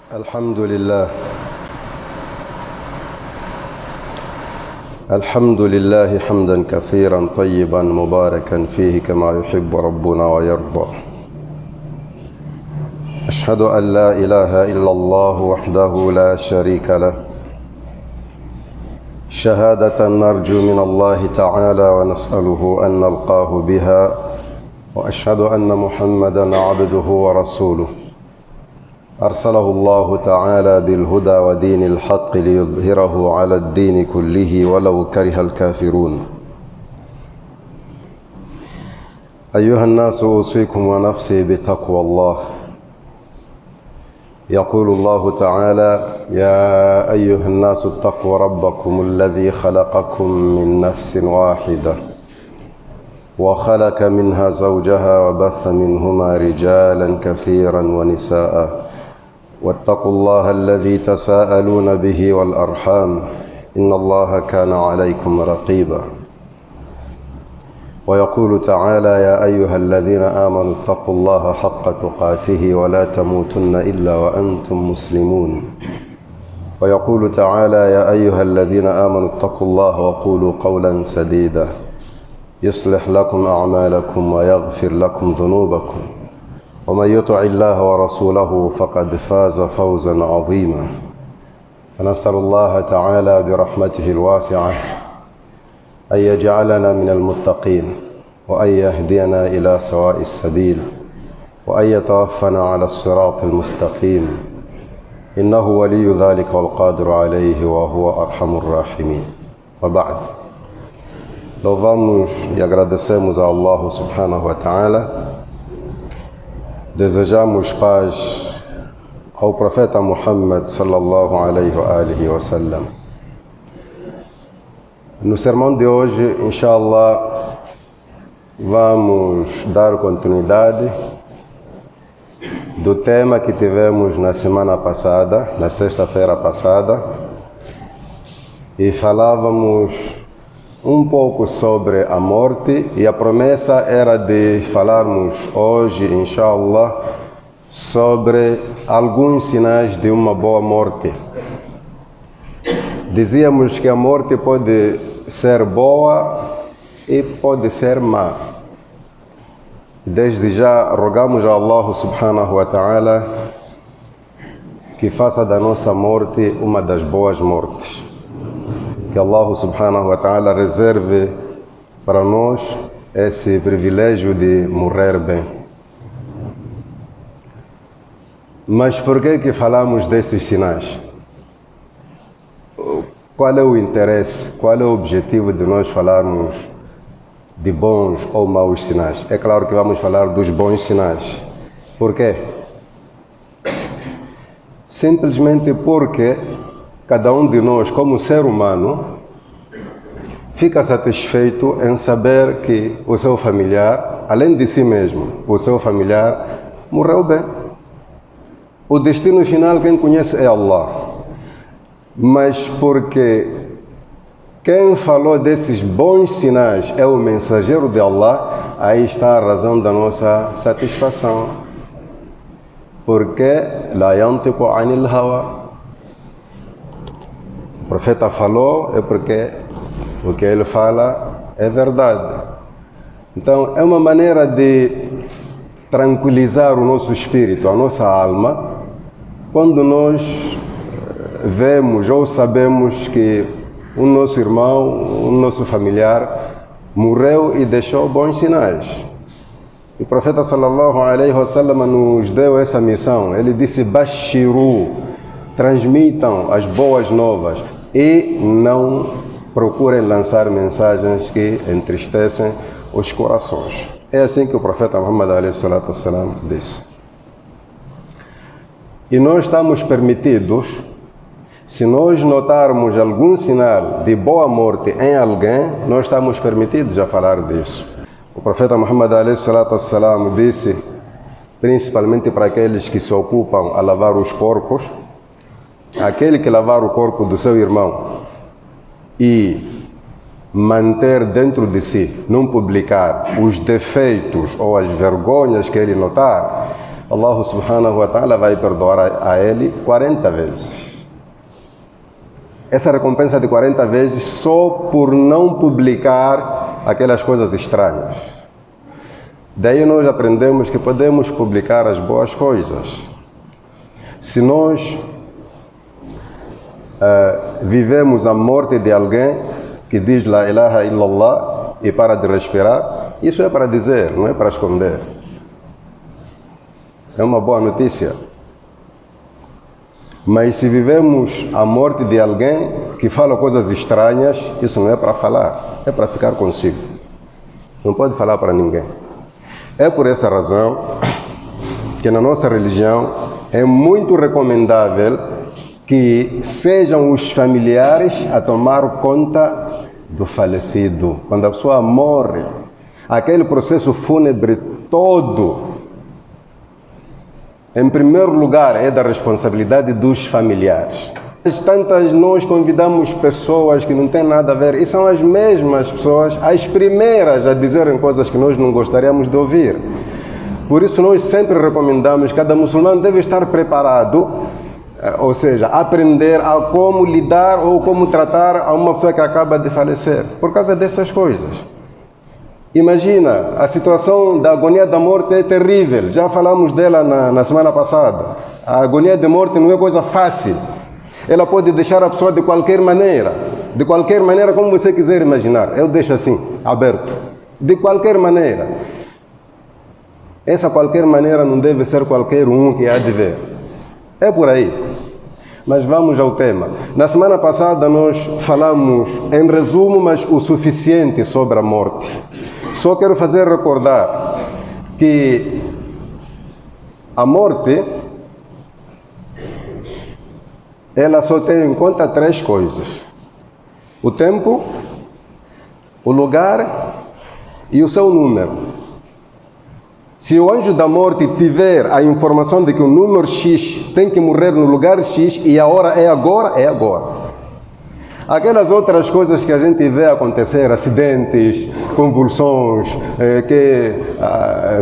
الحمد لله الحمد لله حمدا كثيرا طيبا مباركا فيه كما يحب ربنا ويرضى. أشهد أن لا إله إلا الله وحده لا شريك له شهادة نرجو من الله تعالى ونسأله أن نلقاه بها، وأشهد أن محمدا عبده ورسوله أرسله الله تعالى بالهدى ودين الحق ليظهره على الدين كله ولو كره الكافرون. أيها الناس أوصيكم ونفسي بتقوى الله. يقول الله تعالى: يا أيها الناس اتقوا ربكم الذي خلقكم من نفس واحدة وخلق منها زوجها وبث منهما رجالا كثيرا ونساء واتقوا الله الذي تساءلون به والأرحام إن الله كان عليكم رقيبا. ويقول تعالى: يا أيها الذين آمنوا اتقوا الله حق تقاته ولا تموتن إلا وأنتم مسلمون. ويقول تعالى: يا أيها الذين آمنوا اتقوا الله وقولوا قولا سديدا يصلح لكم أعمالكم ويغفر لكم ذنوبكم ومن يطع الله ورسوله فقد فاز فوزا عظيما. فنسأل الله تعالى برحمته الواسعة أن يجعلنا من المتقين، وأن يهدينا إلى سواء السبيل، وأن يتوفنا على الصراط المستقيم، إنه ولي ذلك والقادر عليه وهو أرحم الراحمين. وبعد، louvamos e agradecemos a Allah subhanahu wa ta'ala, desejamos paz ao profeta Muhammad sallallahu alaihi wa sallam. No sermão de hoje, inshallah, vamos dar continuidade do tema que tivemos na semana passada, na sexta-feira passada, e falávamos um pouco sobre a morte, e a promessa era de falarmos hoje, inshallah, sobre alguns sinais de uma boa morte. Dizíamos que a morte pode ser boa e pode ser má. Desde já rogamos a Allah subhanahu wa ta'ala que faça da nossa morte uma das boas mortes. Que Allah subhanahu wa ta'ala reserve para nós esse privilégio de morrer bem. Mas por que falamos desses sinais? Qual é o interesse, qual é o objetivo de nós falarmos de bons ou maus sinais? É claro que vamos falar dos bons sinais. Por quê? Simplesmente porque cada um de nós, como ser humano, fica satisfeito em saber que o seu familiar, além de si mesmo, o seu familiar morreu bem. O destino final quem conhece é Allah. Mas porque quem falou desses bons sinais é o mensageiro de Allah, aí está a razão da nossa satisfação. Porque la yantiqu anil hawa. O profeta falou é porque o que ele fala é verdade. Então é uma maneira de tranquilizar o nosso espírito, a nossa alma, quando nós vemos ou sabemos que o nosso irmão, o nosso familiar morreu e deixou bons sinais. E o profeta sallallahu alaihi wasallam nos deu essa missão. Ele disse: Bashiru, transmitam as boas novas e não procurem lançar mensagens que entristecem os corações. É assim que o profeta Muhammad alaihi salatu wassalam disse. E nós estamos permitidos, se nós notarmos algum sinal de boa morte em alguém, nós estamos permitidos a falar disso. O profeta Muhammad alaihi salatu wassalam disse, principalmente para aqueles que se ocupam a lavar os corpos, aquele que lavar o corpo do seu irmão e manter dentro de si, não publicar os defeitos ou as vergonhas que ele notar, Allah subhanahu wa ta'ala vai perdoar a ele 40 vezes. Essa recompensa de 40 vezes só por não publicar aquelas coisas estranhas. Daí nós aprendemos que podemos publicar as boas coisas. Se nós vivemos a morte de alguém que diz La ilaha illallah e para de respirar, isso é para dizer, não é para esconder. É uma boa notícia. Mas se vivemos a morte de alguém que fala coisas estranhas, isso não é para falar, é para ficar consigo. Não pode falar para ninguém. É por essa razão que na nossa religião é muito recomendável que sejam os familiares a tomar conta do falecido. Quando a pessoa morre, aquele processo fúnebre todo, em primeiro lugar, é da responsabilidade dos familiares. Tantas nós convidamos pessoas que não têm nada a ver, e são as mesmas pessoas, as primeiras a dizerem coisas que nós não gostaríamos de ouvir. Por isso nós sempre recomendamos que cada muçulmano deve estar preparado, ou seja, aprender a como lidar ou como tratar a uma pessoa que acaba de falecer, por causa dessas coisas. Imagina, a situação da agonia da morte é terrível, já falamos dela na semana passada. A agonia de morte não é coisa fácil. Ela pode deixar a pessoa de qualquer maneira como você quiser imaginar. Eu deixo assim, aberto, de qualquer maneira. Essa qualquer maneira não deve ser qualquer um que há de ver. É por aí. Mas vamos ao tema. Na semana passada nós falamos em resumo, mas o suficiente sobre a morte. Só quero fazer recordar que a morte, ela só tem em conta 3 coisas: o tempo, o lugar e o seu número. Se o anjo da morte tiver a informação de que o número X tem que morrer no lugar X e a hora é agora, é agora. Aquelas outras coisas que a gente vê acontecer, acidentes, convulsões,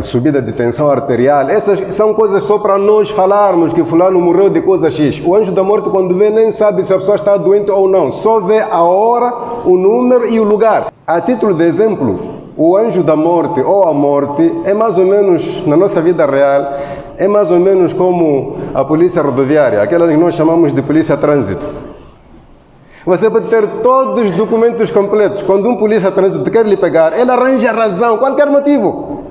subida de tensão arterial, essas são coisas só para nós falarmos que fulano morreu de coisa X. O anjo da morte, quando vê, nem sabe se a pessoa está doente ou não, só vê a hora, o número e o lugar. A título de exemplo, o anjo da morte ou a morte é mais ou menos, na nossa vida real, é mais ou menos como a polícia rodoviária, aquela que nós chamamos de polícia trânsito. Você pode ter todos os documentos completos. Quando um polícia trânsito quer lhe pegar, ele arranja razão, qualquer motivo.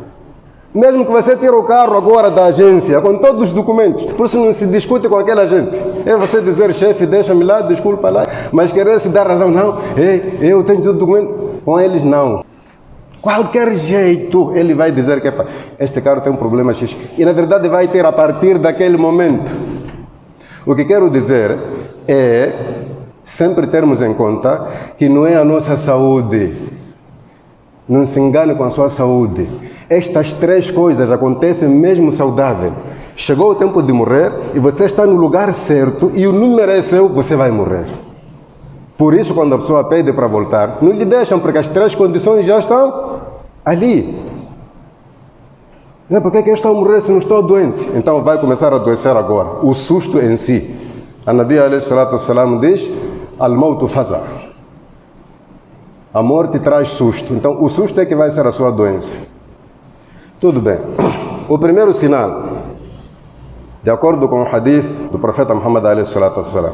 Mesmo que você tire o carro agora da agência, com todos os documentos. Por isso não se discute com aquela gente. É você dizer, chefe, deixa-me lá, desculpa lá. Mas querer se dar razão, não, eu tenho todo o documento. Com eles, não. Qualquer jeito, ele vai dizer que este carro tem um problema X. E na verdade vai ter a partir daquele momento. O que quero dizer é sempre termos em conta que não é a nossa saúde. Não se engane com a sua saúde. Estas 3 coisas acontecem mesmo saudável. Chegou o tempo de morrer e você está no lugar certo e o número é seu, você vai morrer. Por isso, quando a pessoa pede para voltar, não lhe deixam, porque as 3 condições já estão ali. Por que eu estou a morrer se não estou doente? Então vai começar a adoecer agora. O susto em si. A Nabi alayhi salatu wassalam diz, Al-mautu faza. A morte traz susto. Então o susto é que vai ser a sua doença. Tudo bem. O primeiro sinal, de acordo com o hadith do profeta Muhammad alayhi salatu wassalam,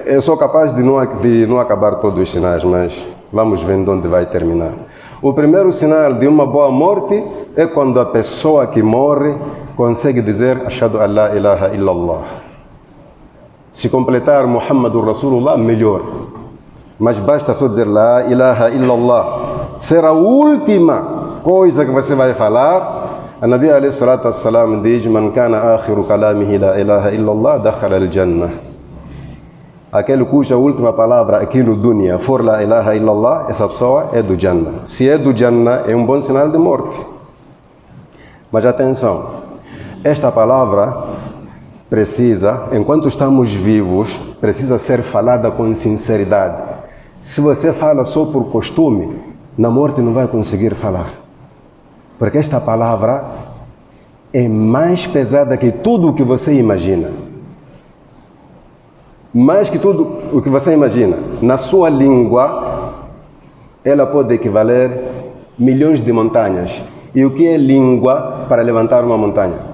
eu sou capaz de não acabar todos os sinais, mas vamos ver onde vai terminar. O primeiro sinal de uma boa morte é quando a pessoa que morre consegue dizer Ashhadu an la ilaha illallah. Se completar Muhammadur Rasulullah, melhor. Mas basta só dizer La ilaha illallah. Ser a última coisa que você vai falar. A Nabi alayhi salatu wassalam diz Man kana akhiru kalamihi la ilaha illallah dakhala al-jannah. Aquele cuja última palavra aqui no dunya for La ilaha illallah, essa pessoa é do Jannah. Se é do Jannah, é um bom sinal de morte. Mas atenção, esta palavra precisa, enquanto estamos vivos, precisa ser falada com sinceridade. Se você fala só por costume, na morte não vai conseguir falar. Porque esta palavra é mais pesada que tudo o que você imagina. Mais que tudo o que você imagina. Na sua língua, ela pode equivaler milhões de montanhas. E o que é língua para levantar uma montanha?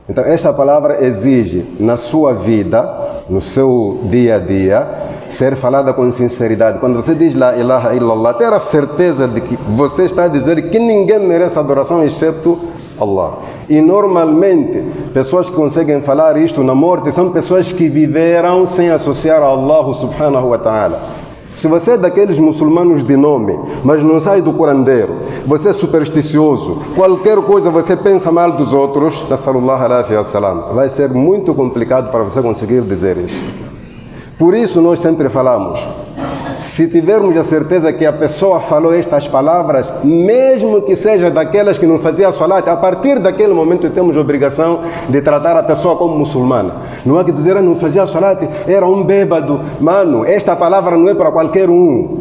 Então, esta palavra exige na sua vida, no seu dia a dia, ser falada com sinceridade. Quando você diz La ilaha illallah, ter a certeza de que você está a dizer que ninguém merece adoração excepto Allah. E normalmente, pessoas que conseguem falar isto na morte são pessoas que viveram sem associar a Allah subhanahu wa ta'ala. Se você é daqueles muçulmanos de nome, mas não sai do curandeiro, você é supersticioso, qualquer coisa você pensa mal dos outros, nassallallahu alaihi wasallam, vai ser muito complicado para você conseguir dizer isso. Por isso nós sempre falamos, se tivermos a certeza que a pessoa falou estas palavras, mesmo que seja daquelas que não fazia salat, a partir daquele momento temos a obrigação de tratar a pessoa como muçulmana. Não há que dizer, não fazia salat, era um bêbado. Mano, esta palavra não é para qualquer um.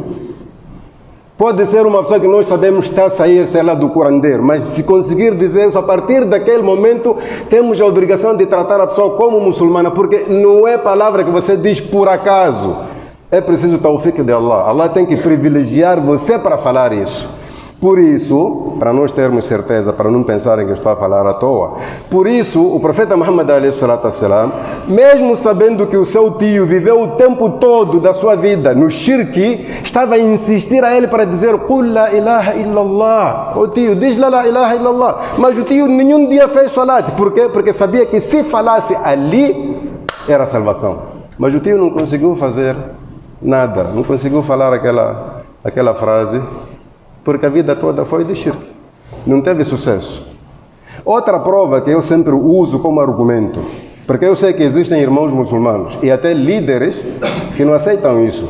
Pode ser uma pessoa que nós sabemos que está a sair, sei lá, do curandeiro, mas se conseguir dizer isso, a partir daquele momento, temos a obrigação de tratar a pessoa como muçulmana, porque não é palavra que você diz por acaso. É preciso o tawfiq de Allah. Allah tem que privilegiar você para falar isso. Por isso, para nós termos certeza, para não pensarem que eu estou a falar à toa, por isso o profeta Muhammad alayhi salatu wassalam, mesmo sabendo que o seu tio viveu o tempo todo da sua vida no shirk, estava a insistir a ele para dizer Qul la ilaha illallah. O tio diz la ilaha illallah. Mas o tio nenhum dia fez salat. Por quê? Porque sabia que se falasse ali, era salvação. Mas o tio não conseguiu fazer nada, não conseguiu falar aquela frase, porque a vida toda foi de shirk. Não teve sucesso. Outra prova que eu sempre uso como argumento, porque eu sei que existem irmãos muçulmanos e até líderes que não aceitam isso.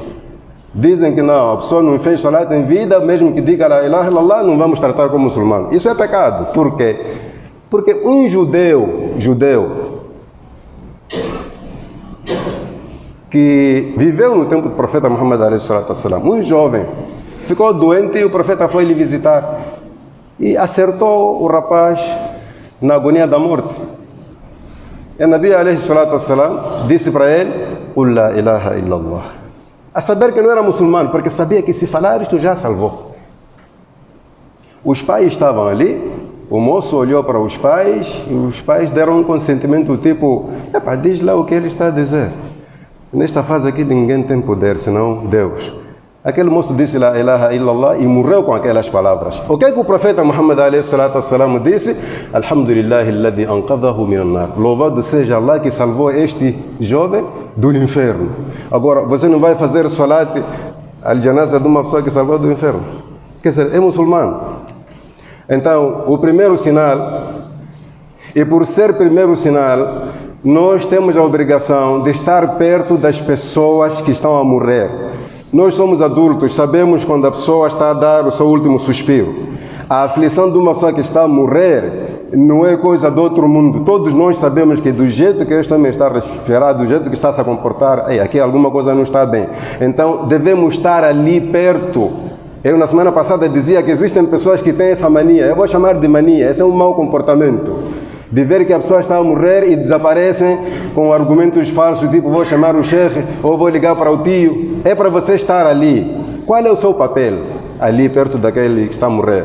Dizem que não, a pessoa não fez salat em vida, mesmo que diga la ilaha illallah, não vamos tratar como muçulmano. Isso é pecado. Por quê? Porque um judeu que viveu no tempo do profeta Muhammad alayhi salatu wassalam, um jovem, ficou doente e o profeta foi lhe visitar e acertou o rapaz na agonia da morte. E o Nabi alayhi salatu wassalam disse para ele Qul la ilaha illallah, a saber que não era muçulmano, porque sabia que se falar isto já salvou. Os pais estavam ali, o moço olhou para os pais e os pais deram um consentimento tipo, diz lá o que ele está a dizer. Nesta fase aqui ninguém tem poder, senão Deus. Aquele moço disse la ilaha illallah e morreu com aquelas palavras. O que é que o profeta Muhammad alayhi salatu wassalam disse? Alhamdulillahi alladhi anqadhahu minan nar. Louvado seja Allah que salvou este jovem do inferno. Agora, você não vai fazer salat al-janaza de uma pessoa que salvou do inferno. Quer dizer, é muçulmano. Então, o primeiro sinal, e por ser primeiro sinal, nós temos a obrigação de estar perto das pessoas que estão a morrer. Nós somos adultos, sabemos quando a pessoa está a dar o seu último suspiro. A aflição de uma pessoa que está a morrer não é coisa do outro mundo. Todos nós sabemos que do jeito que este homem está a respirar, do jeito que está a se comportar, aqui alguma coisa não está bem. Então devemos estar ali perto. Eu na semana passada dizia que existem pessoas que têm essa mania. Eu vou chamar de mania, esse é um mau comportamento. De ver que a pessoa está a morrer e desaparecem com argumentos falsos, tipo vou chamar o chefe ou vou ligar para o tio. É para você estar ali. Qual é o seu papel ali perto daquele que está a morrer?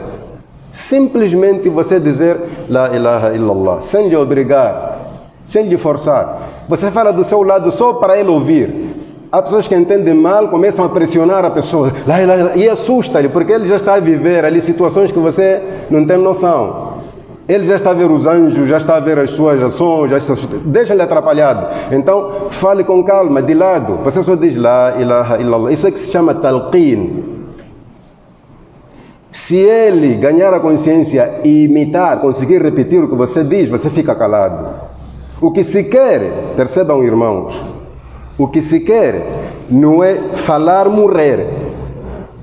Simplesmente você dizer la ilaha illallah, sem lhe obrigar, sem lhe forçar. Você fala do seu lado só para ele ouvir. Há pessoas que entendem mal, começam a pressionar a pessoa la ilaha illallah, e assusta-lhe, porque ele já está a viver ali situações que você não tem noção. Ele já está a ver os anjos, já está a ver as suas ações, deixa-lhe atrapalhado. Então, fale com calma, de lado. Você só diz la ilaha illallah. Isso é que se chama talqin. Se ele ganhar a consciência e imitar, conseguir repetir o que você diz, você fica calado. O que se quer, percebam irmãos, o que se quer não é falar morrer.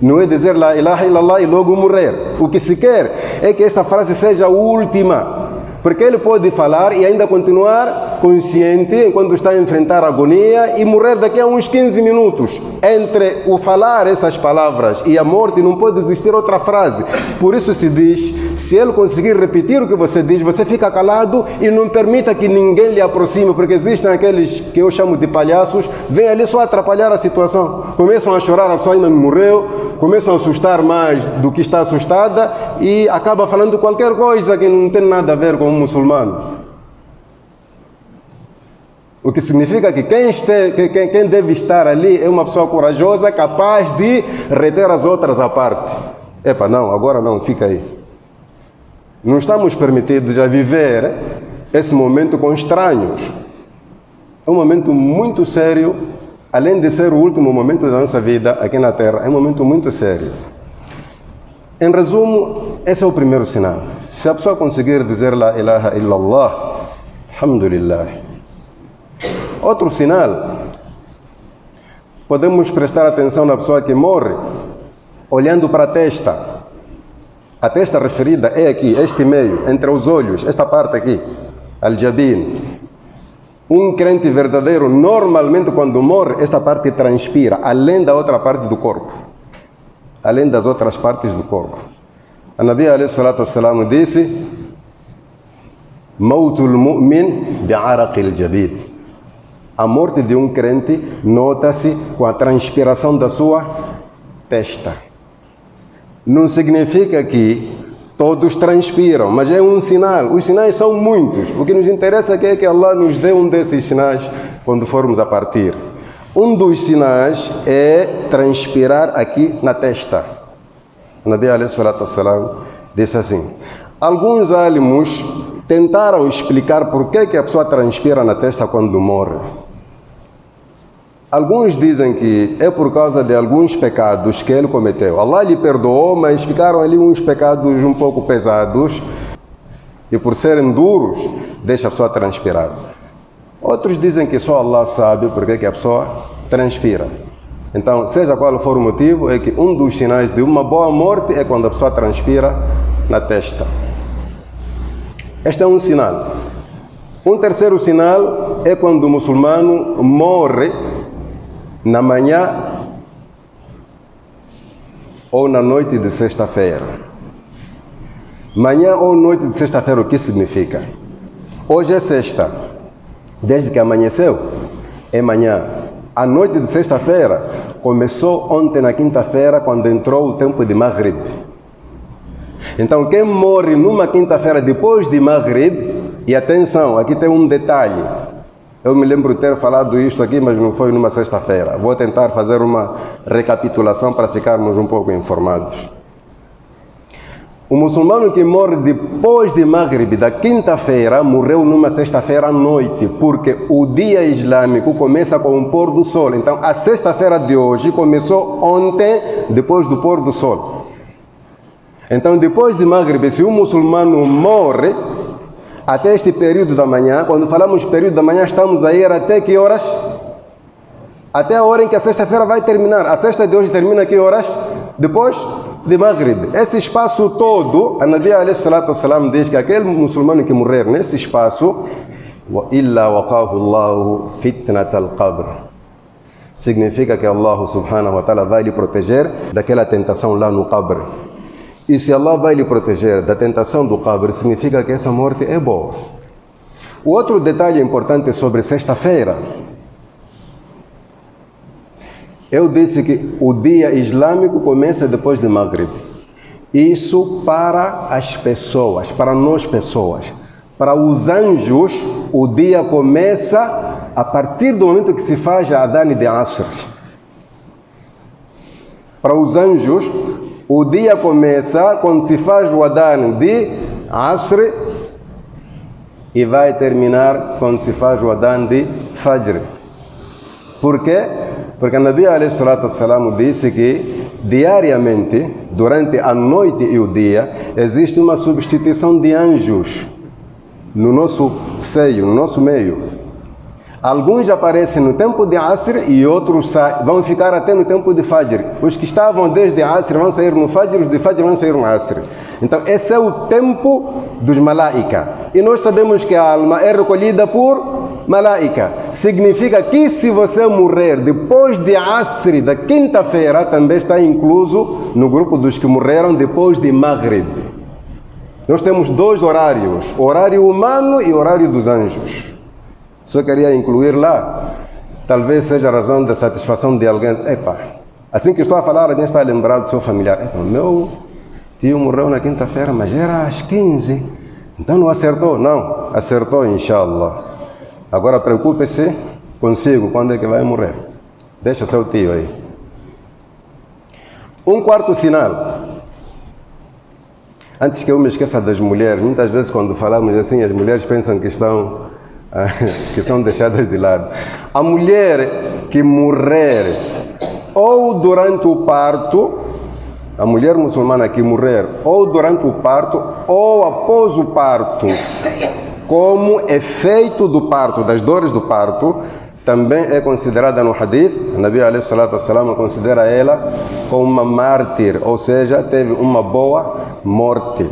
Não é dizer la ilaha illallah e logo morrer. O que se quer é que esta frase seja a última. Porque ele pode falar e ainda continuar consciente enquanto está a enfrentar a agonia e morrer daqui a uns 15 minutos. Entre o falar essas palavras e a morte não pode existir outra frase. Por isso se diz, se ele conseguir repetir o que você diz, você fica calado e não permita que ninguém lhe aproxime, porque existem aqueles que eu chamo de palhaços, vêm ali só atrapalhar a situação. Começam a chorar, a pessoa ainda não morreu, começam a assustar mais do que está assustada e acaba falando qualquer coisa que não tem nada a ver com um muçulmano. O que significa que quem deve estar ali é uma pessoa corajosa, capaz de reter as outras à parte. Epa, não, agora não, fica aí. Não estamos permitidos a viver esse momento com estranhos. É um momento muito sério, além de ser o último momento da nossa vida aqui na Terra, é um momento muito sério. Em resumo, esse é o primeiro sinal. Se a pessoa conseguir dizer La ilaha illallah, alhamdulillah. Outro sinal, podemos prestar atenção na pessoa que morre, olhando para a testa. A testa referida é aqui, este meio, entre os olhos, esta parte aqui, al-jabin. Um crente verdadeiro, normalmente quando morre, esta parte transpira, além da outra parte do corpo. Além das outras partes do corpo. A Nabi alayhi salatu wassalam disse: Mautul mu'min bi'araqil jabin. A morte de um crente nota-se com a transpiração da sua testa. Não significa que todos transpiram, mas é um sinal. Os sinais são muitos. O que nos interessa é que Allah nos dê um desses sinais quando formos a partir. Um dos sinais é transpirar aqui na testa. O Nabi alayhi salatu wassalam disse assim: alguns alimos tentaram explicar por que a pessoa transpira na testa quando morre. Alguns dizem que é por causa de alguns pecados que ele cometeu. Allah lhe perdoou, mas ficaram ali uns pecados um pouco pesados e por serem duros, deixa a pessoa transpirar. Outros dizem que só Allah sabe por que a pessoa transpira. Então, seja qual for o motivo, é que um dos sinais de uma boa morte é quando a pessoa transpira na testa. Este é um sinal. Um terceiro sinal é quando o muçulmano morre na manhã ou na noite de sexta-feira. Manhã ou noite de sexta-feira, o que significa? Hoje é sexta, desde que amanheceu, é manhã. A noite de sexta-feira começou ontem na quinta-feira, quando entrou o tempo de Maghrib. Então, quem morre numa quinta-feira depois de Maghrib, e atenção, aqui tem um detalhe. Eu me lembro de ter falado isto aqui, mas não foi numa sexta-feira. Vou tentar fazer uma recapitulação para ficarmos um pouco informados. O muçulmano que morre depois de Maghrib da quinta-feira morreu numa sexta-feira à noite, porque o dia islâmico começa com o pôr do sol. Então, a sexta-feira de hoje começou ontem, depois do pôr do sol. Então, depois de Maghrib, se um muçulmano morre, até este período da manhã, quando falamos período da manhã, estamos a ir até que horas? Até a hora em que a sexta-feira vai terminar. A sexta de hoje termina a que horas? Depois de Maghrib. Esse espaço todo, a Nabi alayhi salatu wassalam diz que aquele muçulmano que morrer nesse espaço, illa waqahu Allahu fitnat al-qabr. Significa que Allah subhanahu wa ta'ala vai lhe proteger daquela tentação lá no qabr. E se Allah vai lhe proteger da tentação do qabr, significa que essa morte é boa. O outro detalhe importante sobre sexta-feira. Eu disse que o dia islâmico começa depois de Maghrib. Isso para as pessoas, para nós pessoas. Para os anjos, o dia começa a partir do momento que se faz a adhan de Asr. Para os anjos, o dia começa quando se faz o adhan de Asr e vai terminar quando se faz o adhan de Fajr. Por quê? Porque a Nabi alayhi salatu wassalam disse que diariamente, durante a noite e o dia, existe uma substituição de anjos no nosso seio, no nosso meio. Alguns aparecem no tempo de Asr e outros vão ficar até no tempo de Fajr. Os que estavam desde Asr vão sair no Fajr, os de Fajr vão sair no Asr. Então, esse é o tempo dos malaika. E nós sabemos que a alma é recolhida por malaika. Significa que se você morrer depois de Asr, da quinta-feira, também está incluso no grupo dos que morreram depois de Maghrib. Nós temos dois horários, horário humano e horário dos anjos. Só queria incluir lá, talvez seja a razão da satisfação de alguém. Epa, assim que estou a falar, alguém está a lembrar do seu familiar. Epa, meu tio morreu na quinta-feira, mas era às 15. Então não acertou? Não, acertou, inshallah. Agora preocupe-se consigo, quando é que vai morrer. Deixa seu tio aí. Um quarto sinal. Antes que eu me esqueça das mulheres, muitas vezes quando falamos assim, as mulheres pensam que que são deixadas de lado. A mulher que morrer ou durante o parto, a mulher muçulmana que morrer ou durante o parto ou após o parto, como efeito do parto, das dores do parto, também é considerada no hadith. O Nabi alaihi salatu wassalam considera ela como uma mártir, ou seja, teve uma boa morte.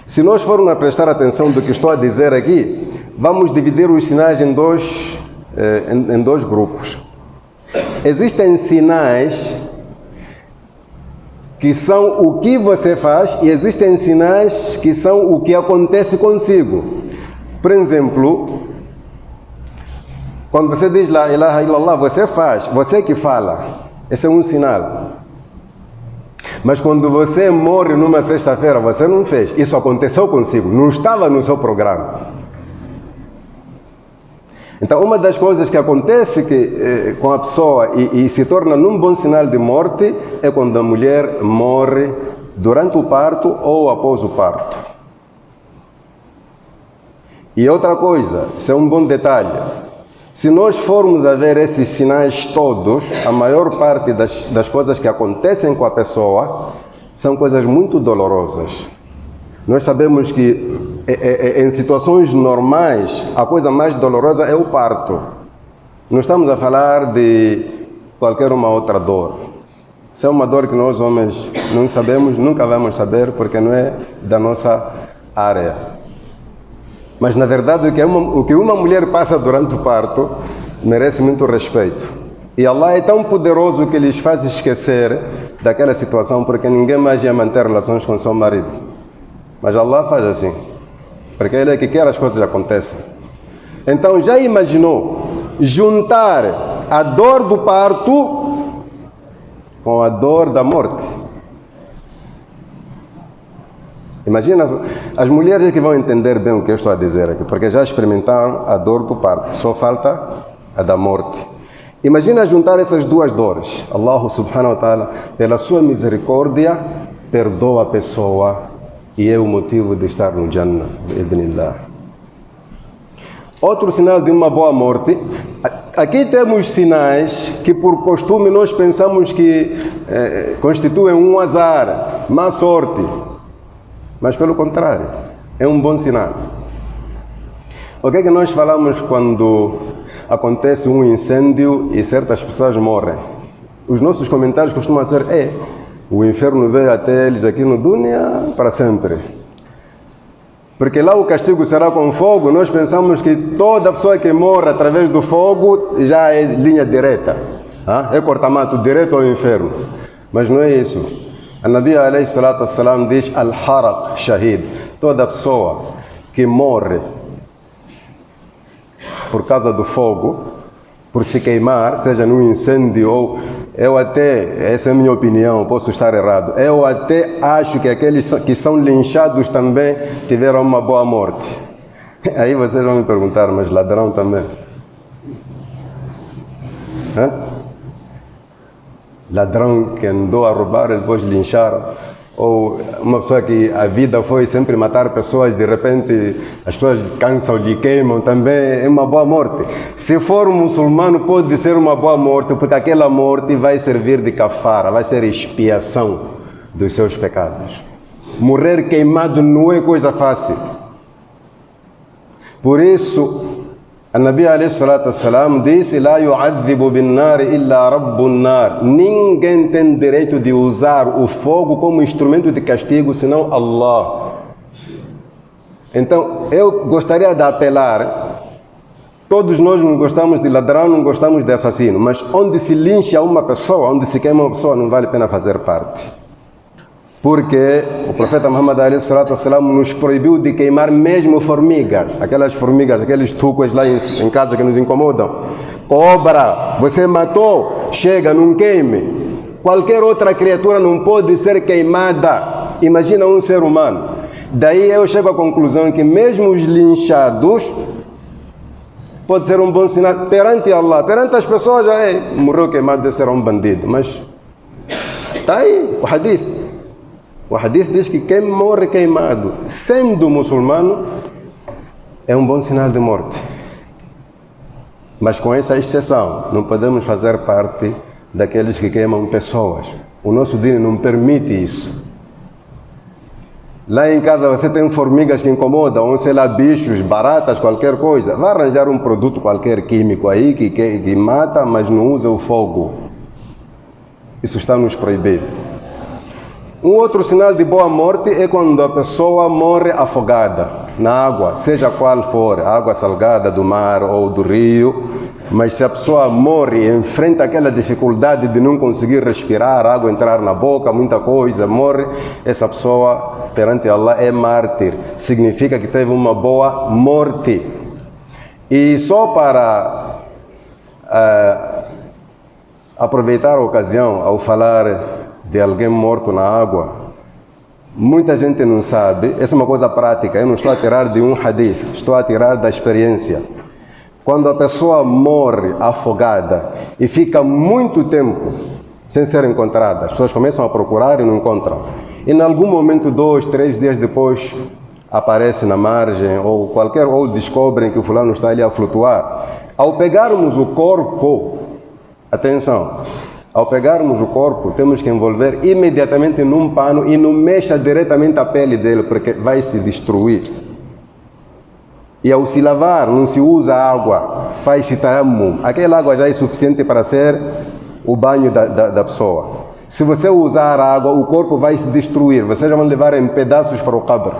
Se nós formos a prestar atenção do que estou a dizer aqui, vamos dividir os sinais em dois grupos. Existem sinais que são o que você faz e existem sinais que são o que acontece consigo. Por exemplo, quando você diz La ilaha illallah, você faz, você que fala. Esse é um sinal. Mas quando você morre numa sexta-feira, você não fez. Isso aconteceu consigo, não estava no seu programa. Então, uma das coisas que acontece com a pessoa e se torna num bom sinal de morte é quando a mulher morre durante o parto ou após o parto. E outra coisa, isso é um bom detalhe. Se nós formos a ver esses sinais todos, a maior parte das coisas que acontecem com a pessoa são coisas muito dolorosas. Nós sabemos que em situações normais, a coisa mais dolorosa é o parto. Não estamos a falar de qualquer uma outra dor. Isso é uma dor que nós homens não sabemos, nunca vamos saber, porque não é da nossa área. Mas, na verdade, o que uma mulher passa durante o parto merece muito respeito. E Allah é tão poderoso que lhes faz esquecer daquela situação, porque ninguém mais ia manter relações com seu marido. Mas Allah faz assim, porque Ele é que quer as coisas aconteçam. Então, já imaginou juntar a dor do parto com a dor da morte? Imagina, as mulheres que vão entender bem o que eu estou a dizer aqui, porque já experimentaram a dor do parto, só falta a da morte. Imagina juntar essas duas dores. Allah subhanahu wa ta'ala, pela sua misericórdia, perdoa a pessoa e é o motivo de estar no Jannah, bi'idhnillah. Outro sinal de uma boa morte, aqui temos sinais que por costume nós pensamos que constituem um azar, má sorte. Mas pelo contrário, é um bom sinal. O que é que nós falamos quando acontece um incêndio e certas pessoas morrem? Os nossos comentários costumam dizer, o inferno veio até eles aqui no Dunya para sempre. Porque lá o castigo será com fogo. Nós pensamos que toda pessoa que morre através do fogo já é linha direta. É corta-mato direto ao inferno. Mas não é isso. A Nabi alayhi salatu wassalam diz al-haraq shahid. Toda pessoa que morre por causa do fogo, por se queimar, seja num incêndio ou essa é a minha opinião, posso estar errado, eu até acho que aqueles que são linchados também tiveram uma boa morte. Aí vocês vão me perguntar, mas ladrão também? Ladrão que andou a roubar e depois lincharam, ou uma pessoa que a vida foi sempre matar pessoas, de repente as pessoas cansam, lhe queimam, também é uma boa morte. Se for um muçulmano, pode ser uma boa morte, porque aquela morte vai servir de kafara, vai ser expiação dos seus pecados. Morrer queimado não é coisa fácil. Por isso, a Nabi alayhi salatu wassalam disse: "La yu'adhibu bin-nar illa rabbun nar." Ninguém tem direito de usar o fogo como instrumento de castigo senão Allah. Então, eu gostaria de apelar, todos nós não gostamos de ladrão, não gostamos de assassino, mas onde se lincha uma pessoa, onde se queima uma pessoa, não vale a pena fazer parte. Porque o profeta Muhammad a.s. nos proibiu de queimar mesmo formigas, aquelas formigas, aqueles tucos lá em casa que nos incomodam. Cobra, você matou, chega, não queime. Qualquer outra criatura não pode ser queimada. Imagina um ser humano. Daí eu chego à conclusão que mesmo os linchados pode ser um bom sinal perante Allah. Perante as pessoas já morreu queimado, de ser um bandido. Mas está aí o hadith. O hadith diz que quem morre queimado, sendo muçulmano, é um bom sinal de morte. Mas com essa exceção, não podemos fazer parte daqueles que queimam pessoas. O nosso dino não permite isso. Lá em casa você tem formigas que incomodam, ou sei lá, bichos, baratas, qualquer coisa. Vai arranjar um produto qualquer químico aí que mata, mas não usa o fogo. Isso está nos proibido. Um outro sinal de boa morte é quando a pessoa morre afogada na água, seja qual for, água salgada do mar ou do rio, mas se a pessoa morre e enfrenta aquela dificuldade de não conseguir respirar, a água entrar na boca, muita coisa, morre, essa pessoa perante Allah é mártir, significa que teve uma boa morte. E só para aproveitar a ocasião ao falar de alguém morto na água, muita gente não sabe, essa é uma coisa prática, eu não estou a tirar de um hadith, estou a tirar da experiência. Quando a pessoa morre afogada e fica muito tempo sem ser encontrada, as pessoas começam a procurar e não encontram. E em algum momento, 2, 3 dias depois, aparece na margem ou descobrem que o fulano está ali a flutuar. Ao pegarmos o corpo, atenção, ao pegarmos o corpo, temos que envolver imediatamente num pano e não mexa diretamente a pele dele, porque vai se destruir. E ao se lavar, não se usa água, faz-se tayammum. Aquela água já é suficiente para ser o banho da pessoa. Se você usar água, o corpo vai se destruir. Vocês vão levar em pedaços para o qabr.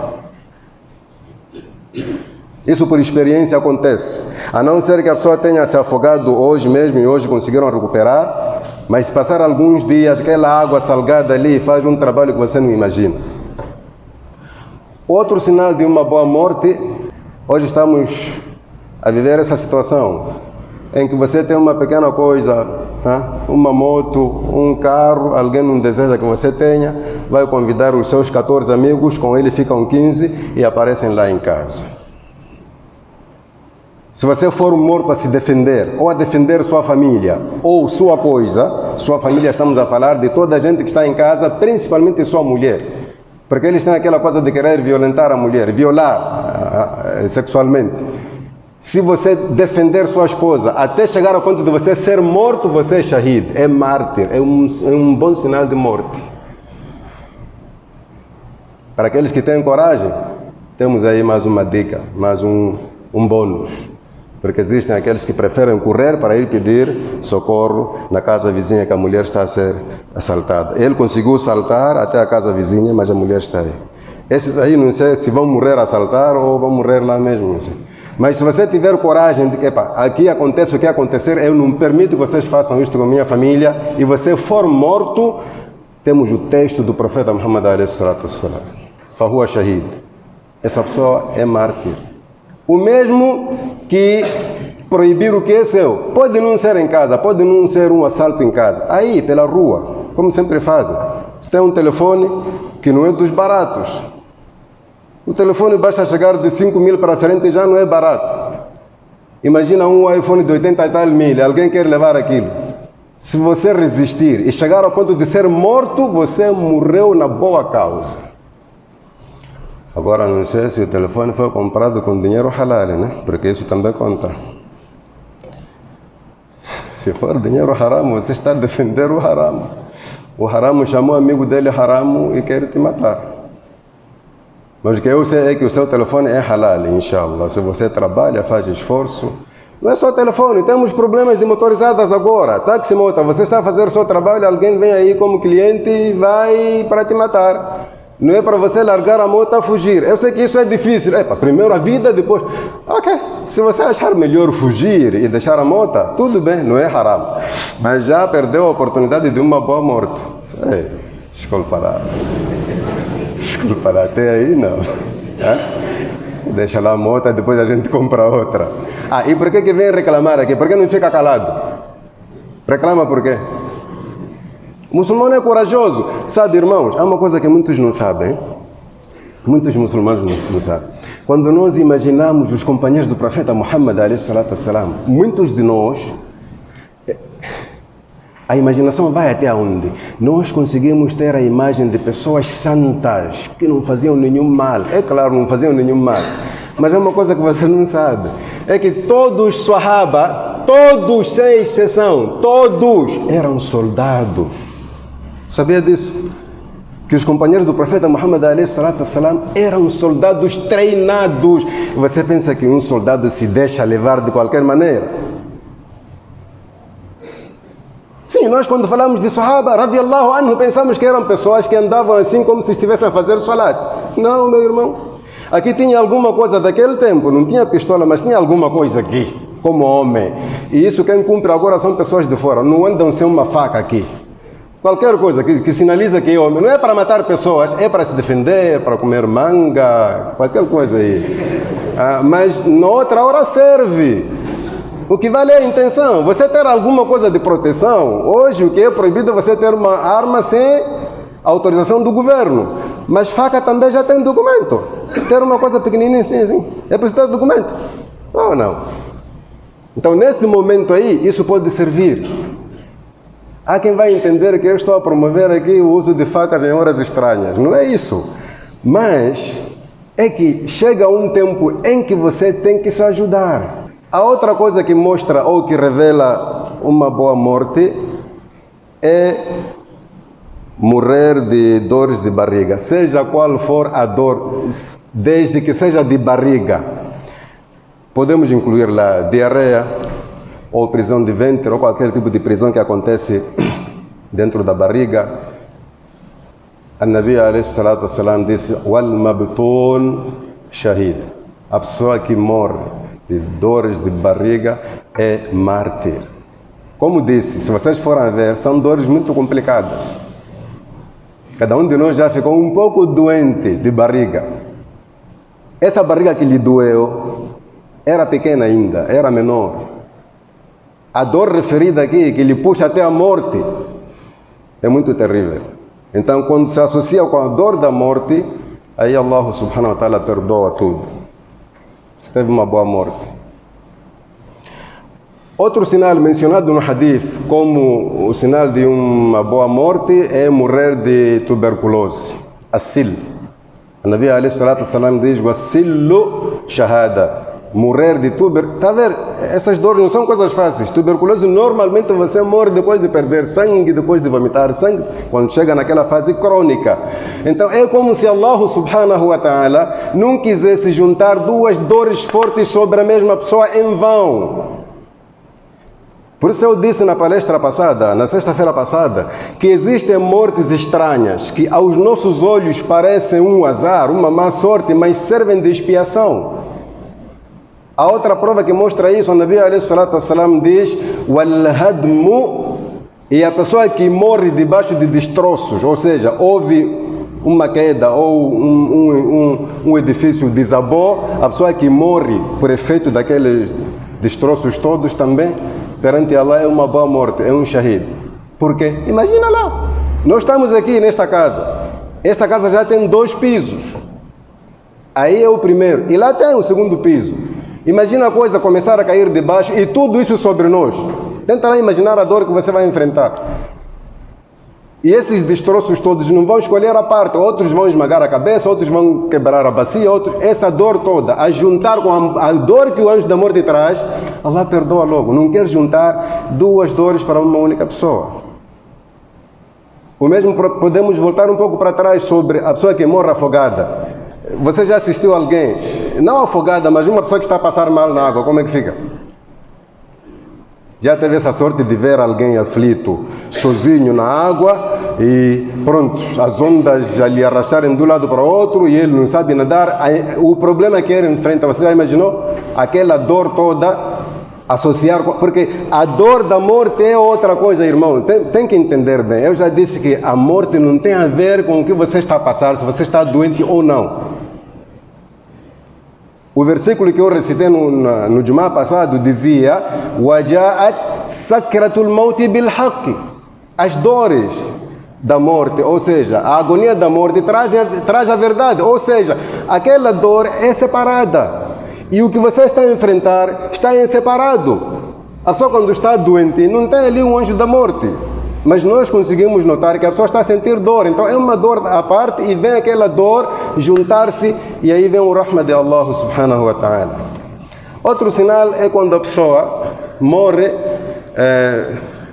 Isso por experiência acontece. A não ser que a pessoa tenha se afogado hoje mesmo e hoje conseguiram recuperar, mas se passar alguns dias, aquela água salgada ali faz um trabalho que você não imagina. Outro sinal de uma boa morte, hoje estamos a viver essa situação em que você tem uma pequena coisa, tá? Uma moto, um carro, alguém não deseja que você tenha, vai convidar os seus 14 amigos, com ele ficam 15 e aparecem lá em casa. Se você for morto a se defender, ou a defender sua família, ou sua coisa, sua família, estamos a falar de toda a gente que está em casa, principalmente sua mulher. Porque eles têm aquela coisa de querer violentar a mulher, violar sexualmente. Se você defender sua esposa, até chegar ao ponto de você ser morto, você é shahid, é mártir, é um bom sinal de morte. Para aqueles que têm coragem, temos aí mais uma dica, mais um bônus. Porque existem aqueles que preferem correr para ir pedir socorro na casa vizinha que a mulher está a ser assaltada. Ele conseguiu saltar até a casa vizinha, mas a mulher está aí. Esses aí não sei se vão morrer a assaltar ou vão morrer lá mesmo, não sei. Mas se você tiver coragem de que, aqui acontece o que acontecer, eu não permito que vocês façam isto com a minha família, e você for morto, temos o texto do profeta Muhammad a.s. Fahuwa shahid. Essa pessoa é mártir. O mesmo que proibir o que é seu. Pode não ser em casa, pode não ser um assalto em casa. Aí, pela rua, como sempre fazem. Você tem um telefone que não é dos baratos. O telefone basta chegar de 5 mil para frente e já não é barato. Imagina um iPhone de 80 e tal mil, alguém quer levar aquilo. Se você resistir e chegar ao ponto de ser morto, você morreu na boa causa. Agora não sei se o telefone foi comprado com dinheiro halal, né? Porque isso também conta. Se for dinheiro haram, você está a defender o haram. O haram chamou o amigo dele haram e quer te matar. Mas o que eu sei é que o seu telefone é halal, inshallah. Se você trabalha, faz esforço. Não é só telefone, temos problemas de motorizadas agora. Táxi moto, você está a fazer o seu trabalho, alguém vem aí como cliente e vai para te matar. Não é para você largar a moto a fugir. Eu sei que isso é difícil. Primeiro a vida, depois... Ok, se você achar melhor fugir e deixar a moto, tudo bem, não é haram. Mas já perdeu a oportunidade de uma boa morte. Desculpa lá. Desculpa lá, até aí não. Deixa lá a moto, depois a gente compra outra. E por que vem reclamar aqui? Por que não fica calado? Reclama por quê? O muçulmano é corajoso. Sabe, irmãos, há uma coisa que muitos não sabem. Muitos muçulmanos não sabem. Quando nós imaginamos os companheiros do profeta Muhammad, muitos de nós, a imaginação vai até onde? Nós conseguimos ter a imagem de pessoas santas, que não faziam nenhum mal. É claro, não faziam nenhum mal. Mas é uma coisa que você não sabe. É que todos os Sahaba, todos sem exceção, todos eram soldados. Sabia disso? Que os companheiros do profeta Muhammad eram soldados treinados. Você pensa que um soldado se deixa levar de qualquer maneira? Sim, nós quando falamos de Sahaba, radiallahu anhu, pensamos que eram pessoas que andavam assim como se estivessem a fazer salat. Não, meu irmão. Aqui tinha alguma coisa daquele tempo, não tinha pistola, mas tinha alguma coisa aqui, como homem. E isso quem cumpre agora são pessoas de fora, não andam sem uma faca aqui. Qualquer coisa que sinaliza que é homem, não é para matar pessoas, é para se defender, para comer manga, qualquer coisa aí. Mas na outra hora serve. O que vale é a intenção. Você ter alguma coisa de proteção, hoje o que é proibido é você ter uma arma sem autorização do governo. Mas faca também já tem documento. Ter uma coisa pequenininha assim, é preciso ter documento. Não, não. Então nesse momento aí, isso pode servir. Há quem vai entender que eu estou a promover aqui o uso de facas em horas estranhas. Não é isso. Mas é que chega um tempo em que você tem que se ajudar. A outra coisa que mostra ou que revela uma boa morte é morrer de dores de barriga. Seja qual for a dor, desde que seja de barriga. Podemos incluir lá diarreia, ou prisão de ventre, ou qualquer tipo de prisão que acontece dentro da barriga. An-Nabi alayhi salatu wassalam disse: "Wal mabtun shahid." A pessoa que morre de dores de barriga é mártir. Como disse, se vocês forem ver, são dores muito complicadas. Cada um de nós já ficou um pouco doente de barriga. Essa barriga que lhe doeu era pequena ainda, era menor. A dor referida aqui, que lhe puxa até a morte, é muito terrível. Então, quando se associa com a dor da morte, aí Allah subhanahu wa ta'ala perdoa tudo. Você teve uma boa morte. Outro sinal mencionado no hadith como o sinal de uma boa morte é morrer de tuberculose, as-sil. O Nabi alayhi salatu wassalam diz: "Was-sillu shahada." Morrer de tuberculose. Está a ver? Essas dores não são coisas fáceis. Tuberculose, normalmente você morre depois de perder sangue, depois de vomitar sangue, quando chega naquela fase crônica. Então é como se Allah subhanahu wa ta'ala não quisesse juntar duas dores fortes sobre a mesma pessoa em vão. Por isso eu disse na palestra passada, na sexta-feira passada, que existem mortes estranhas, que aos nossos olhos parecem um azar, uma má sorte, mas servem de expiação. A outra prova que mostra isso, o Nabi alayhi salatu wassalam diz: "Wal-hadmu", e a pessoa que morre debaixo de destroços, ou seja, houve uma queda ou um edifício desabou, a pessoa que morre por efeito daqueles destroços todos também, perante Allah é uma boa morte, é um shahid. Por quê? Imagina lá, nós estamos aqui nesta casa, esta casa já tem 2 pisos, aí é o primeiro, e lá tem o segundo piso. Imagina a coisa começar a cair de baixo e tudo isso sobre nós. Tenta lá imaginar a dor que você vai enfrentar. E esses destroços todos não vão escolher a parte. Outros vão esmagar a cabeça, outros vão quebrar a bacia, outros... Essa dor toda, a juntar com a dor que o anjo da morte traz, Allah perdoa logo. Não quer juntar 2 dores para uma única pessoa. O mesmo podemos voltar um pouco para trás sobre a pessoa que morre afogada. Você já assistiu alguém, não afogada, mas uma pessoa que está a passar mal na água, como é que fica? Já teve essa sorte de ver alguém aflito, sozinho na água e pronto, as ondas a lhe arrastarem de um lado para o outro e ele não sabe nadar. O problema que ele enfrenta, você já imaginou? Aquela dor toda, associar, porque a dor da morte é outra coisa, irmão. Tem que entender bem. Eu já disse que a morte não tem a ver com o que você está a passar, se você está doente ou não. O versículo que eu recitei no Jumá passado dizia: وَجَاءَتْ سَكْرَةُ الْمَوْتِ بِالْحَقِّ. As dores da morte, ou seja, a agonia da morte traz a verdade, ou seja, aquela dor é separada. E o que você está a enfrentar está em separado. A pessoa quando está doente não tem ali um anjo da morte. Mas nós conseguimos notar que a pessoa está a sentir dor. Então é uma dor à parte e vem aquela dor juntar-se e aí vem o rahma de Allah subhanahu wa ta'ala. Outro sinal é quando a pessoa morre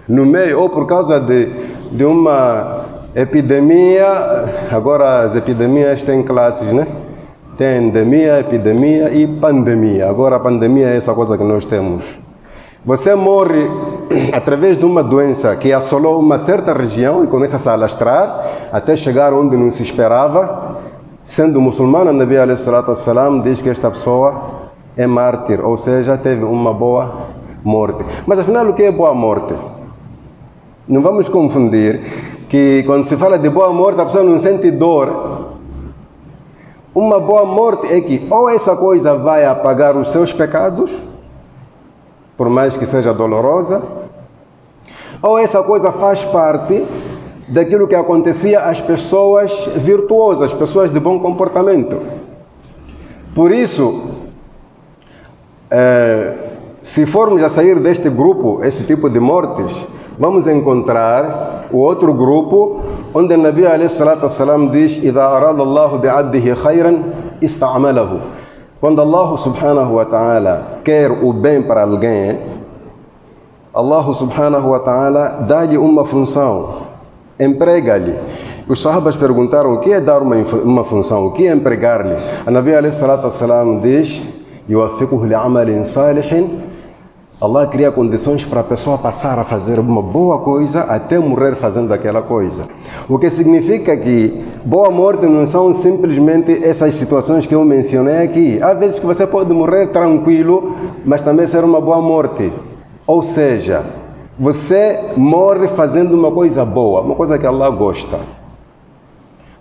no meio ou por causa de uma epidemia. Agora as epidemias têm classes, né? Tem endemia, epidemia e pandemia. Agora a pandemia é essa coisa que nós temos. Você morre através de uma doença que assolou uma certa região e começa a se alastrar até chegar onde não se esperava. Sendo muçulmano, o Nabi alayhi salatu wassalam diz que esta pessoa é mártir, ou seja, teve uma boa morte. Mas afinal, o que é boa morte? Não vamos confundir que quando se fala de boa morte, a pessoa não sente dor. Uma boa morte é que ou essa coisa vai apagar os seus pecados, por mais que seja dolorosa, ou essa coisa faz parte daquilo que acontecia às pessoas virtuosas, pessoas de bom comportamento. Por isso, se formos a sair deste grupo, esse tipo de mortes, vamos encontrar o outro grupo, onde o Nabi alayhi salatu wassalam diz: إِذَا أَرَادَ اللَّهُ بِعَبْدِهِ خَيْرًا اسْتَعْمَلَهُ. Quando Allah subhanahu wa ta'ala quer o bem para alguém, Allah subhanahu wa ta'ala dá-lhe uma função, emprega-lhe. Os sahabas perguntaram: o que é dar uma função? O que é empregar-lhe? A Nabi alayhi salatu wassalam diz: يُوَفِّقُهُ لِعَمَلٍ صَالِحٍ. Allah cria condições para a pessoa passar a fazer uma boa coisa até morrer fazendo aquela coisa. O que significa que boa morte não são simplesmente essas situações que eu mencionei aqui. Há vezes que você pode morrer tranquilo, mas também ser uma boa morte. Ou seja, você morre fazendo uma coisa boa, uma coisa que Allah gosta.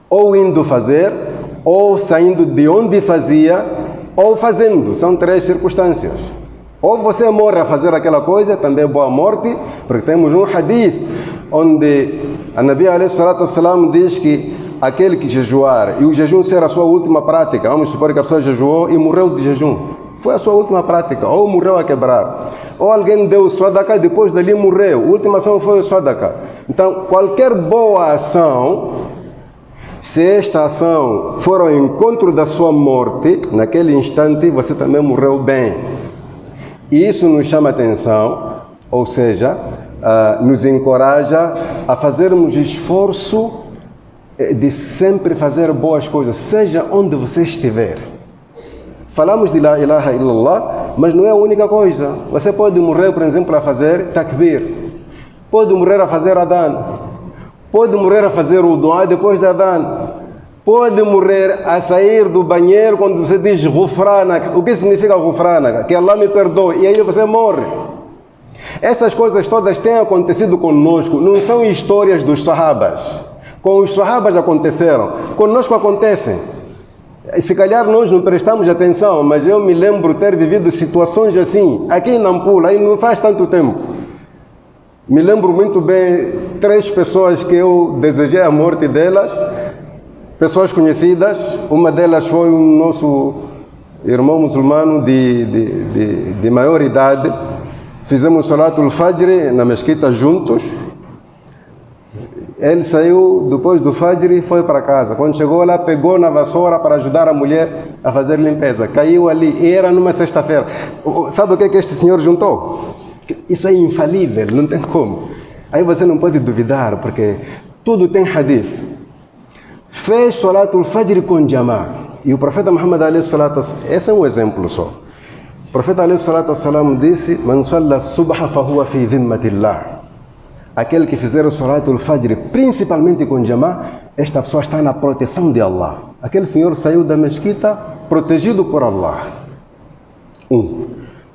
Ou indo fazer, ou saindo de onde fazia, ou fazendo. São três circunstâncias. Ou você morre a fazer aquela coisa, também é boa morte, porque temos um hadith onde a Nabi alayhi salatu wassalam diz que aquele que jejuar e o jejum ser a sua última prática, vamos supor que a pessoa jejuou e morreu de jejum, foi a sua última prática, ou morreu a quebrar, ou alguém deu sadaqa e depois dali morreu, a última ação foi o sadaqa. Então, qualquer boa ação, se esta ação for ao encontro da sua morte, naquele instante você também morreu bem. E isso nos chama atenção, ou seja, nos encoraja a fazermos esforço de sempre fazer boas coisas, seja onde você estiver. Falamos de La ilaha illallah, mas não é a única coisa. Você pode morrer, por exemplo, a fazer takbir, pode morrer a fazer adhan, pode morrer a fazer o dua depois da adhan, pode morrer a sair do banheiro quando você diz ghufranak. O que significa ghufranak? Que Allah me perdoe. E aí você morre. Essas coisas todas têm acontecido conosco. Não são histórias dos sahabas. Com os sahabas aconteceram. Conosco acontecem. Se calhar nós não prestamos atenção, mas eu me lembro ter vivido situações assim. Aqui em Nampula, aí não faz tanto tempo. Me lembro muito bem 3 pessoas que eu desejei a morte delas. Pessoas conhecidas, uma delas foi um nosso irmão muçulmano de maior idade. Fizemos Salatul Fajr na mesquita juntos. Ele saiu depois do Fajr e foi para casa. Quando chegou lá, pegou na vassoura para ajudar a mulher a fazer limpeza. Caiu ali e era numa sexta-feira. Sabe o que este senhor juntou? Isso é infalível, não tem como. Aí você não pode duvidar, porque tudo tem hadith. Fez Salatul Fajr com Jamá. E o profeta Muhammad alayhi salatu wassalam, esse é um exemplo só. profeta alayhi salatu wassalam disse: Man salla subha fahuwa fi dhimmatillah. Aquele que fizer o salatul fajr, principalmente com jama, esta pessoa está na proteção de Allah. Aquele senhor saiu da mesquita protegido por Allah. 1.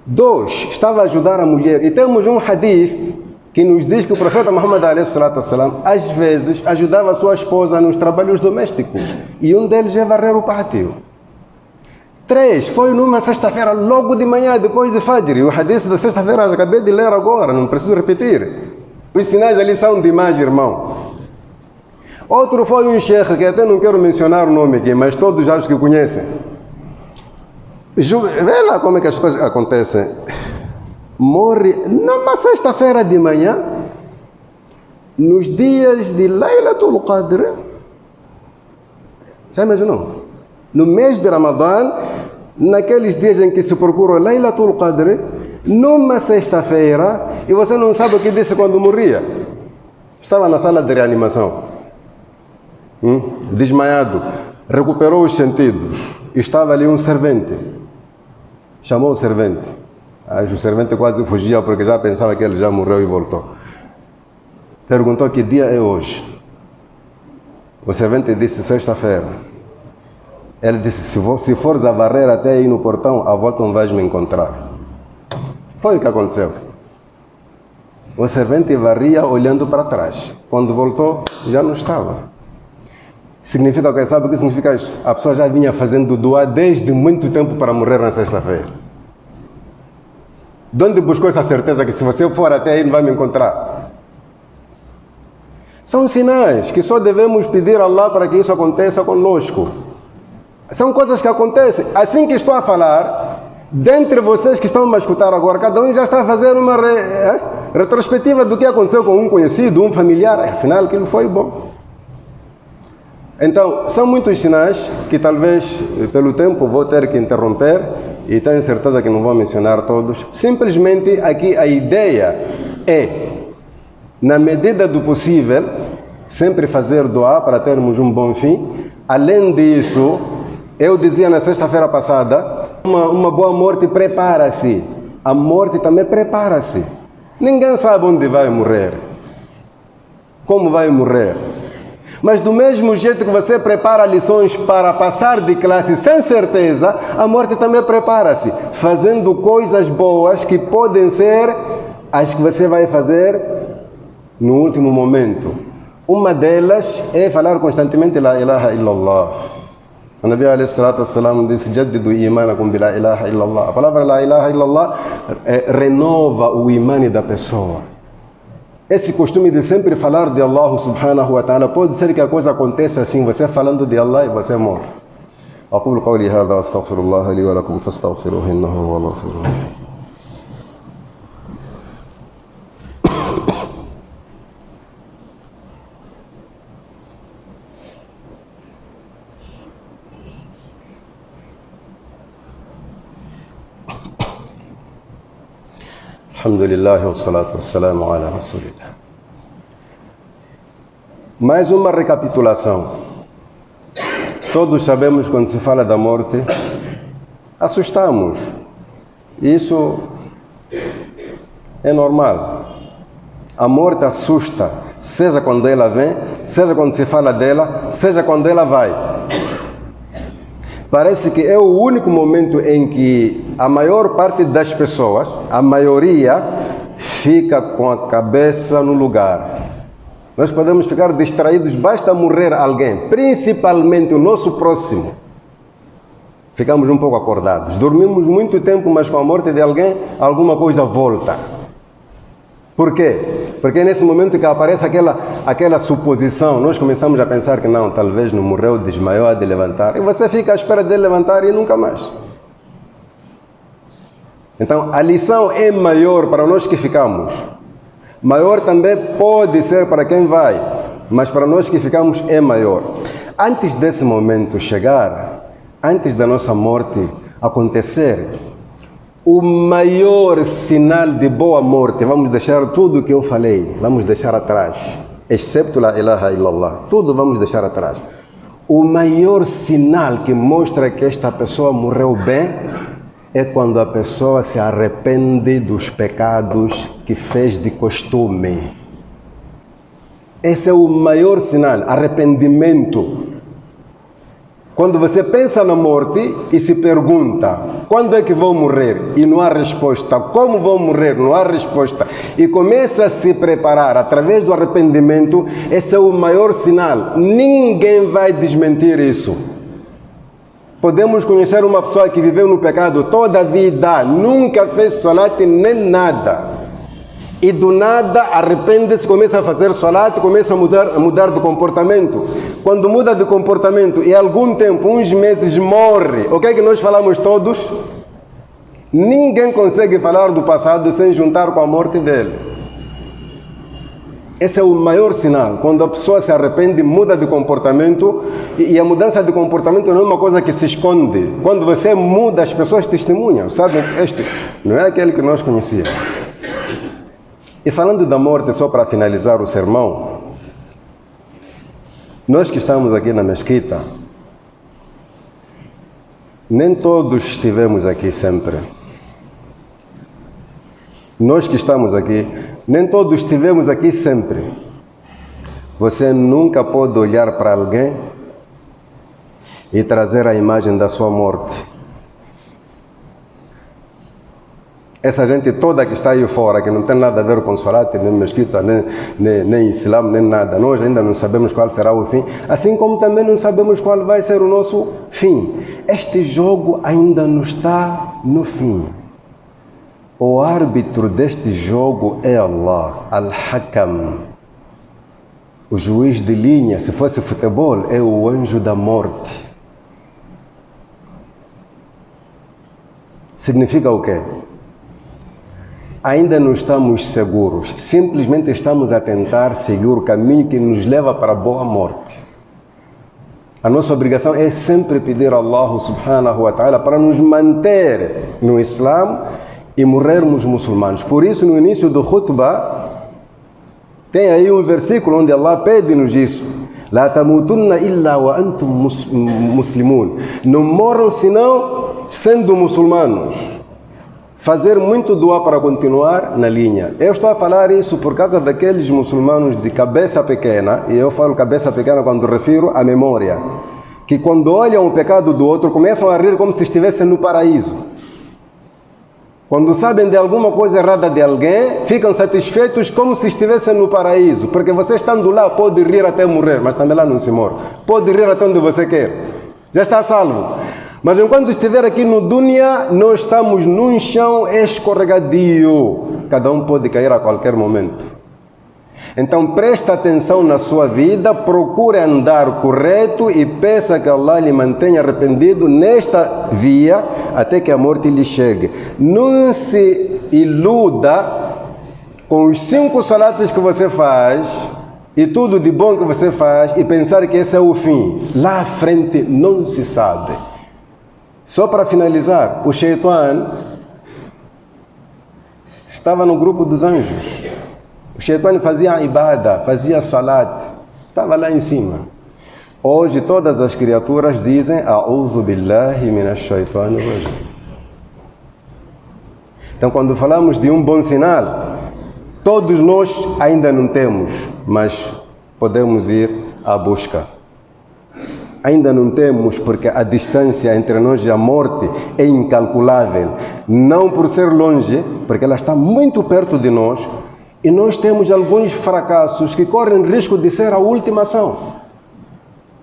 2. Estava a ajudar a mulher. E temos um hadith que nos diz que o profeta Muhammad alayhi salatu wassalam, às vezes, ajudava a sua esposa nos trabalhos domésticos. E um deles é varrer o pátio. 3. Foi numa sexta-feira, logo de manhã, depois de Fajr. E o hadith da sexta-feira eu acabei de ler agora, não preciso repetir. Os sinais ali são demais, irmão. Outro foi um sheikh, que até não quero mencionar o nome aqui, mas todos já os que conhecem. Vê lá como é que as coisas acontecem. Morre numa sexta-feira de manhã, nos dias de Laylatul Qadr. Já imaginou? No mês de Ramadã, naqueles dias em que se procura Laylatul Qadr, numa sexta-feira, e você não sabe o que disse quando morria. Estava na sala de reanimação, desmaiado, recuperou os sentidos. Estava ali um servente. Chamou o servente. O servente quase fugia porque já pensava que ele já morreu e voltou. Perguntou que dia é hoje. O servente disse: sexta-feira. Ele disse: se fores a varrer até aí no portão, à volta não vais me encontrar. Foi o que aconteceu. O servente varria olhando para trás. Quando voltou, já não estava. Significa o que? Sabe o que significa isso? A pessoa já vinha fazendo dua desde muito tempo para morrer na sexta-feira. De onde buscou essa certeza que se você for até aí não vai me encontrar? São sinais que só devemos pedir a Allah para que isso aconteça conosco. São coisas que acontecem. Assim que estou a falar, dentre vocês que estão a me escutar agora, cada um já está a fazer uma retrospectiva do que aconteceu com um conhecido, um familiar. Afinal, aquilo foi bom. Então, são muitos sinais que talvez, pelo tempo, vou ter que interromper e tenho certeza que não vou mencionar todos. Simplesmente aqui a ideia é, na medida do possível, sempre fazer dua para termos um bom fim. Além disso, eu dizia na sexta-feira passada, uma boa morte prepara-se. A morte também prepara-se. Ninguém sabe onde vai morrer, como vai morrer. Mas do mesmo jeito que você prepara lições para passar de classe sem certeza, a morte também prepara-se, fazendo coisas boas que podem ser as que você vai fazer no último momento. Uma delas é falar constantemente La ilaha illallah. O Nabi alayhi salatu wassalam disse: Jaddidu imanakum bila ilaha illallah. A palavra La ilaha illallah renova o imani da pessoa. Esse costume de sempre falar de Allah subhanahu wa ta'ala, pode ser que a coisa aconteça assim, você falando de Allah e você morre. أقول قولي هذا وأستغفر الله لي ولكم فاستغفروه إنه هو الغفور الرحيم. Alhamdulillah wa salatu wa salamu ala rasulillah. Mais uma recapitulação. Todos sabemos quando se fala da morte, assustamos. Isso é normal. A morte assusta, seja quando ela vem, seja quando se fala dela, seja quando ela vai. Parece que é o único momento em que a maior parte das pessoas, a maioria, fica com a cabeça no lugar. Nós podemos ficar distraídos, basta morrer alguém, principalmente o nosso próximo. Ficamos um pouco acordados. Dormimos muito tempo, mas com a morte de alguém, alguma coisa volta. Por quê? Porque nesse momento que aparece aquela suposição, nós começamos a pensar que não, talvez não morreu, desmaiou, há de levantar. E você fica à espera de levantar e nunca mais. Então, a lição é maior para nós que ficamos. Maior também pode ser para quem vai, mas para nós que ficamos é maior. Antes desse momento chegar, antes da nossa morte acontecer, o maior sinal de boa morte, vamos deixar tudo o que eu falei, vamos deixar atrás, excepto la ilaha illallah, tudo vamos deixar atrás. O maior sinal que mostra que esta pessoa morreu bem é quando a pessoa se arrepende dos pecados que fez de costume. Esse é o maior sinal, arrependimento. Quando você pensa na morte e se pergunta, quando é que vou morrer? E não há resposta. Como vou morrer? Não há resposta. E começa a se preparar através do arrependimento, esse é o maior sinal. Ninguém vai desmentir isso. Podemos conhecer uma pessoa que viveu no pecado toda a vida, nunca fez salat nem nada. E do nada arrepende-se, começa a fazer salat, começa a mudar de comportamento. Quando muda de comportamento e algum tempo, uns meses, morre. O que é que nós falamos todos? Ninguém consegue falar do passado sem juntar com a morte dele. Esse é o maior sinal. Quando a pessoa se arrepende, muda de comportamento. E a mudança de comportamento não é uma coisa que se esconde. Quando você muda, as pessoas testemunham. Sabem que este não é aquele que nós conhecíamos. E falando da morte, só para finalizar o sermão, nós que estamos aqui na mesquita, nem todos estivemos aqui sempre. Nós que estamos aqui, nem todos estivemos aqui sempre. Você nunca pode olhar para alguém e trazer a imagem da sua morte. Essa gente toda que está aí fora, que não tem nada a ver com salat, nem mesquita, nem Islã, nem nada. Nós ainda não sabemos qual será o fim, assim como também não sabemos qual vai ser o nosso fim. Este jogo ainda não está no fim. O árbitro deste jogo é Allah, Al-Hakam. O juiz de linha, se fosse futebol, é o anjo da morte. Significa o quê? Ainda não estamos seguros, simplesmente estamos a tentar seguir o caminho que nos leva para a boa morte. A nossa obrigação é sempre pedir a Allah subhanahu wa ta'ala para nos manter no Islã e morrermos muçulmanos. Por isso, no início do khutbah, tem aí um versículo onde Allah pede-nos isso. La tamutunna illa wa antum muslimun. Não morram senão sendo muçulmanos. Fazer muito dua para continuar na linha. Eu estou a falar isso por causa daqueles muçulmanos de cabeça pequena, e eu falo cabeça pequena quando refiro à memória, que quando olham o pecado do outro, começam a rir como se estivessem no paraíso. Quando sabem de alguma coisa errada de alguém, ficam satisfeitos como se estivessem no paraíso, porque você estando lá pode rir até morrer, mas também lá não se morre. Pode rir até onde você quer. Já está salvo. Mas enquanto estiver aqui no dunya, nós estamos num chão escorregadio. Cada um pode cair a qualquer momento. Então presta atenção na sua vida, procure andar correto e peça que Allah lhe mantenha arrependido nesta via até que a morte lhe chegue. Não se iluda com os 5 salates que você faz e tudo de bom que você faz e pensar que esse é o fim. Lá à frente não se sabe. Só para finalizar, o Shaitan estava no grupo dos anjos. O Shaitan fazia ibada, fazia salat, estava lá em cima. Hoje todas as criaturas dizem A'udhu billahi minash shaitanir rajim. Então quando falamos de um bom sinal, todos nós ainda não temos, mas podemos ir à busca. Ainda não temos porque a distância entre nós e a morte é incalculável. Não por ser longe, porque ela está muito perto de nós. E nós temos alguns fracassos que correm risco de ser a última ação.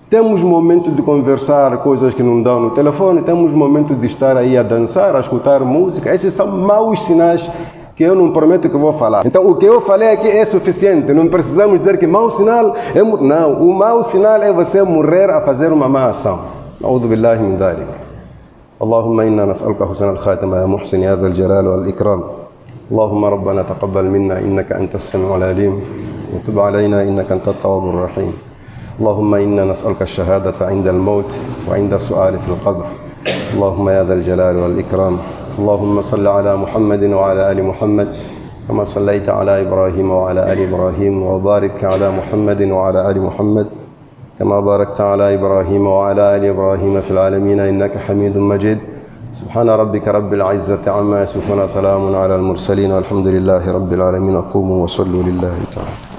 Temos momento de conversar coisas que não dão no telefone, temos momento de estar aí a dançar, a escutar música. Esses são maus sinais que eu não prometo que vou falar. Então, o que eu falei aqui é suficiente. Não precisamos dizer que mau sinal é... Não, o mau sinal é você morrer a fazer uma má ação. A'udhu billahi min dhalik. Allahumma inna nas'aluka husna al-khatima ya muhsin ya dhal jalal wal ikram. Allahumma rabbana taqabbal minna innaka antas sami'ul alim wa tub alayna innaka antat tawwabur rahim. Allahumma inna nas'aluka ash-shahadata 'inda al-maut wa 'inda as-su'ali fil qabr. Allahumma ya dhal jalal wal ikram. اللهم صل على محمد وعلى آل محمد كما صليت على إبراهيم وعلى آل إبراهيم وبارك على محمد وعلى آل محمد كما باركت على إبراهيم وعلى آل إبراهيم في العالمين إنك حميد مجيد سبحان ربك رب العزة عما يصفون، سلام على المرسلين والحمد لله رب العالمين. قوموا وصلوا لله تعالى.